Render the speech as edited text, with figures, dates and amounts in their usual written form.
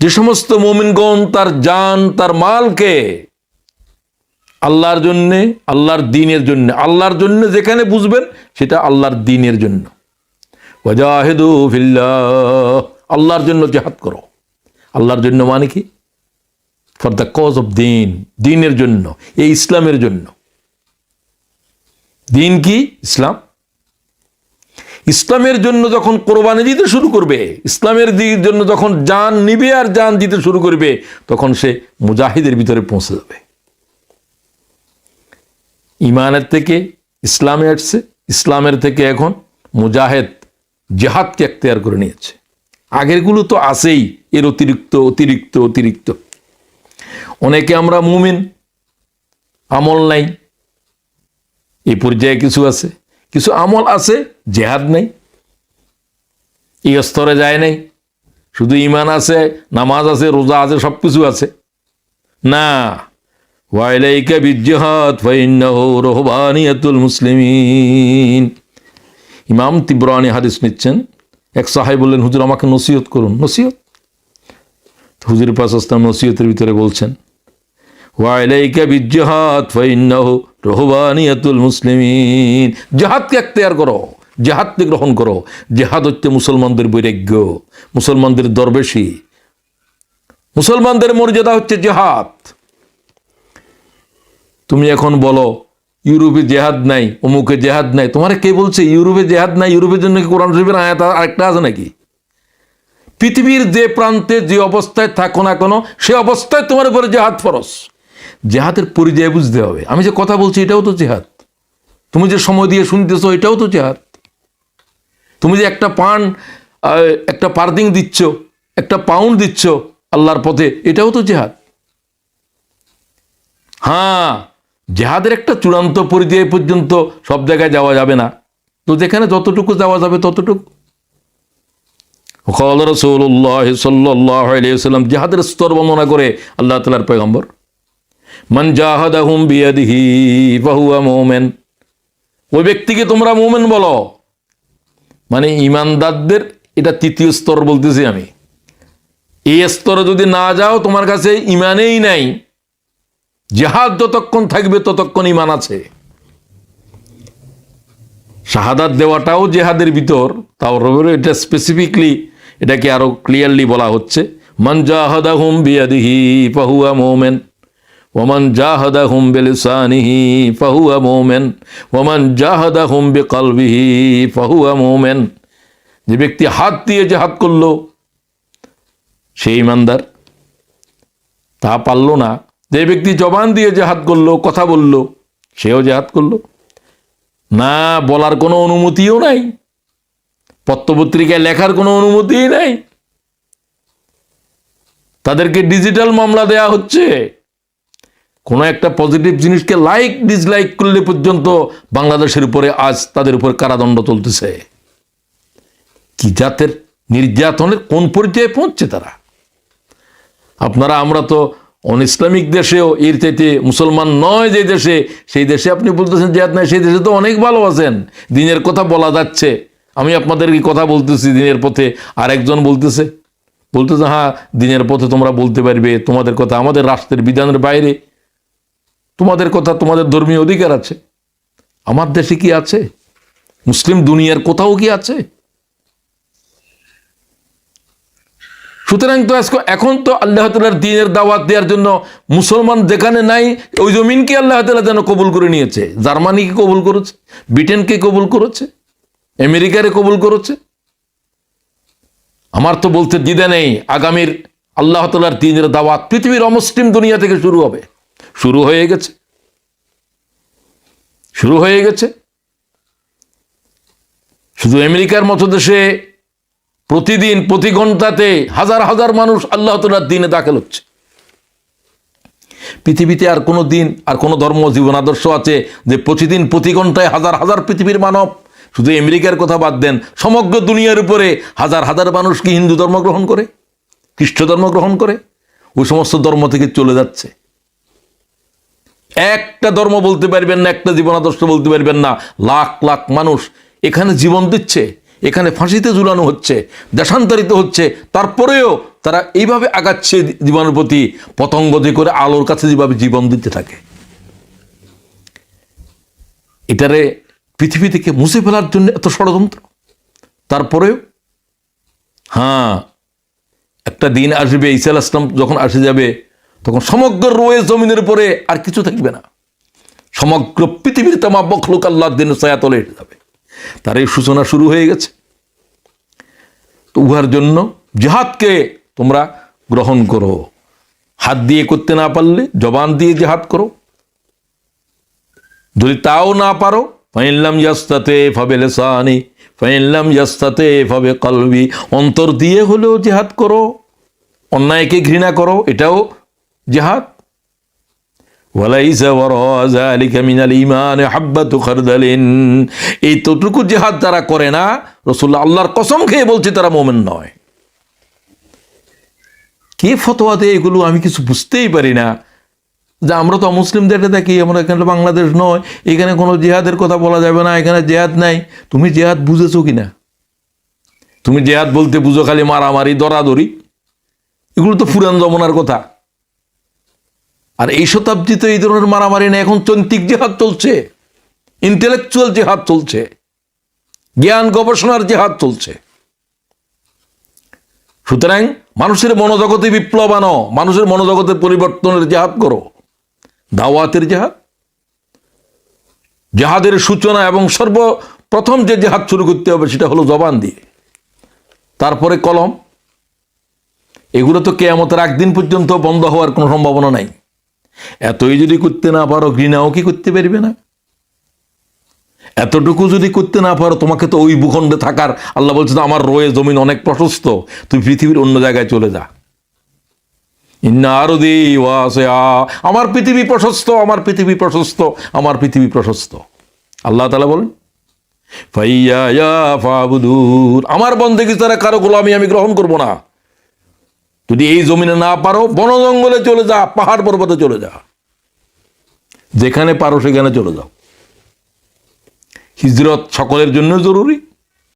যে সমস্ত মুমিনগণ তার জান তার মালকে আল্লাহর জন্যে, আল্লাহর দ্বীনের জন্য, আল্লাহর জন্য যেখানে বুঝবেন সেটা আল্লাহর দ্বীনের জন্য, ওয়াজাহিদু ফিল্লাহ, আল্লাহর জন্য জিহাদ করো। আল্লাহর জন্য মানে কি? ফর দ্য কজ অফ দিন, দ্বীনের জন্য, এই ইসলামের জন্য। দ্বীন কি? ইসলাম। ইসলামের জন্য যখন কোরবানি দিতে শুরু করবে, ইসলামের জন্য যখন জান নিবে আর জান দিতে শুরু করবে, তখন সে মুজাহিদের ভিতরে পৌঁছে যাবে। ইমানের থেকে ইসলামে আসছে, ইসলামের থেকে এখন মুজাহিদ জিহাদকে এখতিয়ার করে নিয়েছে। আগেরগুলো তো আছেই, এর অতিরিক্ত অতিরিক্ত অতিরিক্ত। অনেকে আমরা মুমিন, আমল নাই, এই পর্যায়ে কিছু আছে, কিছু আমল আছে, জেহাদ নেই, এই স্তরে যায় নাই, শুধু ইমান আছে, নামাজ আছে, রোজা আছে, সব কিছু আছে না। ওয়াইলাইকা বিজ্জিহাদ ফাইন্নাহু রুহবানিয়াতুল মুসলিমিন। ইমাম তিবরানি হাদিস নিচ্ছেন, এক সাহাবী বললেন, হুজুর আমাকে নসিহত করুন। নসিহত? হুজুর পাক সাল্লাল্লাহু নসিহতের ভিতরে বলছেন, ওয়াইলাইকা বিজ্জিহাদ ফাইন্নাহু রুহবানিয়াতুল মুসলিমিন। জিহাদকে এখতিয়ার করো, জিহাদকে গ্রহণ করো। জিহাদ হচ্ছে মুসলমানদের বৈরাগ্য, মুসলমানদের দরবেশি, মুসলমানদের মর্যাদা হচ্ছে জিহাদ। তুমি এখন বলো ইউরোপে জেহাদ নাই, অমুকে জেহাদ নাই, তোমার কে বলছে ইউরোপে জেহাদ নাই? ইউরোপের জন্য কি কোরআন শরীফের আয়াত আরেকটা আছে নাকি? পৃথিবীর যে প্রান্তে যে অবস্থায় থাকো না কেন, সে অবস্থায় তোমার উপরে জেহাদ ফরজ। জেহাদের পরিচয় বুঝতে হবে। আমি যে কথা বলছি এটাও তো জেহাদ, তুমি যে সময় দিয়ে শুনতেছো এটাও তো জেহাদ। তুমি যে একটা পার্দিং দিচ্ছ, একটা পাউন্ড দিচ্ছ আল্লাহর পথে, এটাও তো জেহাদ। হ্যাঁ, জেহাদের একটা চূড়ান্ত পরিচয় পর্যন্ত সব জায়গায় যাওয়া যাবে না, তো যেখানে যতটুকু যাওয়া যাবে ততটুকু। ক্বালা রাসূলুল্লাহ সাল্লাল্লাহু আলাইহি ওয়াসাল্লাম, জিহাদের স্তর বর্ণনা করে আল্লাহ তাআলার পয়গম্বর, মান জাহাদাহুম বিয়াদিহি ফাহুয়া মুমিন। ওই ব্যক্তিকে তোমরা মুমিন বলো, মানে ইমানদারদের এটা তৃতীয় স্তর বলতেছি আমি। এই স্তরে যদি না যাও, তোমার কাছে ইমানেই নাই। জিহাদ যতক্ষণ থাকবে ততক্ষণ ইমান আছে। শাহাদাত দেওয়াটাও জিহাদের ভিতর, তাও এটা স্পেসিফিকলি এটাকে আরো ক্লিয়ারলি বলা হচ্ছে, মান জাহাদাহুম বিয়াদিহি ফাহুয়া মুমিন ওয়া মান জাহাদাহুম বিলিসানিহি ফাহুয়া মুমিন ওয়া মান জাহাদাহুম বিকলবিহি ফাহুয়া মুমিন। যে ব্যক্তি হাত দিয়ে জিহাদ করলো সে ঈমানদার, তা পারলো না। যে ব্যক্তি জবান দিয়ে জিহাদ করলো, কথা বললো, সেও জিহাদ করলো না। বলার কোনো অনুমতিও নাই, পত্রপত্রিকায় লেখার কোনো অনুমতিই নাই, তাদেরকে ডিজিটাল মামলা দেয়া হচ্ছে। কোনো একটা পজিটিভ জিনিসকে লাইক ডিসলাইক করলে পর্যন্ত বাংলাদেশের উপরে আজ তাদের উপর কারাদণ্ড চলতেছে। কি জাতের নির্যাতনের কোন পর্যায়ে পৌঁছছে তারা! আমরা তো অন ইসলামিক দেশেও এর চাইতে, মুসলমান নয় যে দেশে, সেই দেশে আপনি বলতেছেন জিহাদ নাই, সেই দেশে তো অনেক ভালো আছেন, দিনের কথা বলা যাচ্ছে। আমি আপনাদেরকে কথা বলতেছি দিনের পথে, আর একজন বলতেছে হ্যাঁ দিনের পথে তোমরা বলতে পারবে, তোমাদের কথা আমাদের রাষ্ট্রের বিধানের বাইরে, তোমাদের কথা তোমাদের ধর্মীয় অধিকার আছে। আমার দেশে কি আছে? মুসলিম দুনিয়ার কোথাও কি আছে? সুতরাং তো এখন তো আল্লাহ তাআলার দ্বীনের দাওয়াত দেওয়ার জন্য মুসলমান যেখানে নাই, ওই জমিনকে আল্লাহ তাআলা যেন কবুল করে নিয়েছে। জার্মানিকে কবুল করেছে, ব্রিটেনকে কবুল করেছে, আমেরিকারে কবুল করেছে। আমার তো বলতে দ্বিধা নেই, আগামীর আল্লাহ তাআলার দ্বীনের দাওয়াত পৃথিবীর অমুসলিম দুনিয়া থেকে শুরু হবে, শুরু হয়ে গেছে। শুধু আমেরিকার মতো দেশে প্রতিদিন প্রতি ঘন্টাতে হাজার হাজার মানুষ আল্লাহ তাআলার দ্বীনে দাখিল হচ্ছে। পৃথিবীতে আর কোনো দিন আর কোনো ধর্ম জীবন আদর্শ আছে যে প্রতিদিন প্রতি ঘন্টায় হাজার হাজার পৃথিবীর মানব, শুধু আমেরিকার কথা বাদ দেন, সমগ্র দুনিয়ার উপরে হাজার হাজার মানুষ কি হিন্দু ধর্ম গ্রহণ করে, খ্রিস্ট ধর্ম গ্রহণ করে, ওই সমস্ত ধর্ম থেকে চলে যাচ্ছে। একটা ধর্ম বলতে পারবেন না, একটা জীবন আদর্শ বলতে পারবেন না। লাখ লাখ মানুষ এখানে জীবন দিচ্ছে, এখানে ফাঁসিতে ঝুলানো হচ্ছে, দেশান্তরিত হচ্ছে, তারপরেও তারা এইভাবে আগাচ্ছে জীবনের প্রতি, পতঙ্গ যে করে আলোর কাছে যেভাবে জীবন দিতে থাকে। এটারে পৃথিবী থেকে মুছে ফেলার জন্য এত ষড়যন্ত্র। তারপরেও হ্যাঁ, একটা দিন আসবে, ঈসা আলাইহিস সালাম যখন আসে যাবে, তখন সমগ্র রোয়ে জমিনের উপরে আর কিছু থাকবে না, সমগ্র পৃথিবীর তামাম মখলুক আল্লাহর দিন ছায়াতলে এসে যাবে। তার এই সূচনা শুরু হয়ে গেছে। তো উহার জন্য জিহাদকে তোমরা গ্রহণ করো। হাত দিয়ে করতে না পারলে জবান দিয়ে জিহাদ করো, যদি তাও না পারো ফাইনলাম ইয়াস্তাতে ফাবে লিসানি ফাইনলাম ইয়াস্তাতে ফাবে কলবি, অন্তর দিয়ে হলেও জিহাদ করো, অন্যায়কে ঘৃণা করো, এটাও জিহাদ। ওয়ালাইসা ওয়ারা যালিকা মিনাল ঈমান হাব্বাতু খারদালিন, এই ততটুকু জিহাদ যারা করে না, রাসূলুল্লাহ আল্লাহর কসম খেয়ে বলছে তারা মুমিন নয়। কে ফতোয়া দেয় এগুলো আমি কিছু বুঝতেই পারি না। যে আমরা তো মুসলিমদের দেখি, আমরা এখানে বাংলাদেশ নয়, এখানে কোনো জিহাদের কথা বলা যাবে না, এখানে জিহাদ নাই। তুমি জিহাদ বুঝেছো কিনা? তুমি জিহাদ বলতে বুঝো খালি মারামারি, দরাদরি, এগুলো তো পুরান জমানার কথা। আর এই শতাব্দীতে এই ধরনের মারামারি নেই, এখন চৈন্তিক জিহাদ চলছে, ইন্টেলেকচুয়াল জিহাদ চলছে, জ্ঞান গবেষণার জিহাদ চলছে। সুতরাং মানুষের মনোজগতে বিপ্লব আনো, মানুষের মনোজগতের পরিবর্তনের জিহাদ করো, দাওয়াতের জিহাদ। জিহাদের সূচনা এবং সর্বপ্রথম যে জিহাদ শুরু করতে হবে সেটা হলো জবান দিয়ে, তারপরে কলম। এগুলো তো কিয়ামতের একদিন পর্যন্ত বন্ধ হওয়ার কোনো সম্ভাবনা নাই। এতই যদি করতে না পারো, ঘৃণাও কি করতে পারবে না? এতটুকু যদি করতে না পারো, তোমাকে তো ওই ভূখণ্ডে থাকার, আল্লাহ বলছে আমার রয়ে জমিন অনেক প্রশস্ত, তুই পৃথিবীর অন্য জায়গায় চলে যা। ইন্না আরদি ওয়াসিআ, আমার পৃথিবী প্রশস্ত, আমার পৃথিবী প্রশস্ত, আমার পৃথিবী প্রশস্ত। আল্লাহ তাআলা বলেন ফাইয়া ফাবুদুন, আমার বন্দেগী ছাড়া কারো গোলামি আমি গ্রহণ করব না। যদি এই জমিনে না পারো, বন জঙ্গলে চলে যা, পাহাড় পর্বতে চলে যা, যেখানে পারো সেখানে চলে যাও। হিজরত সকলের জন্য জরুরি।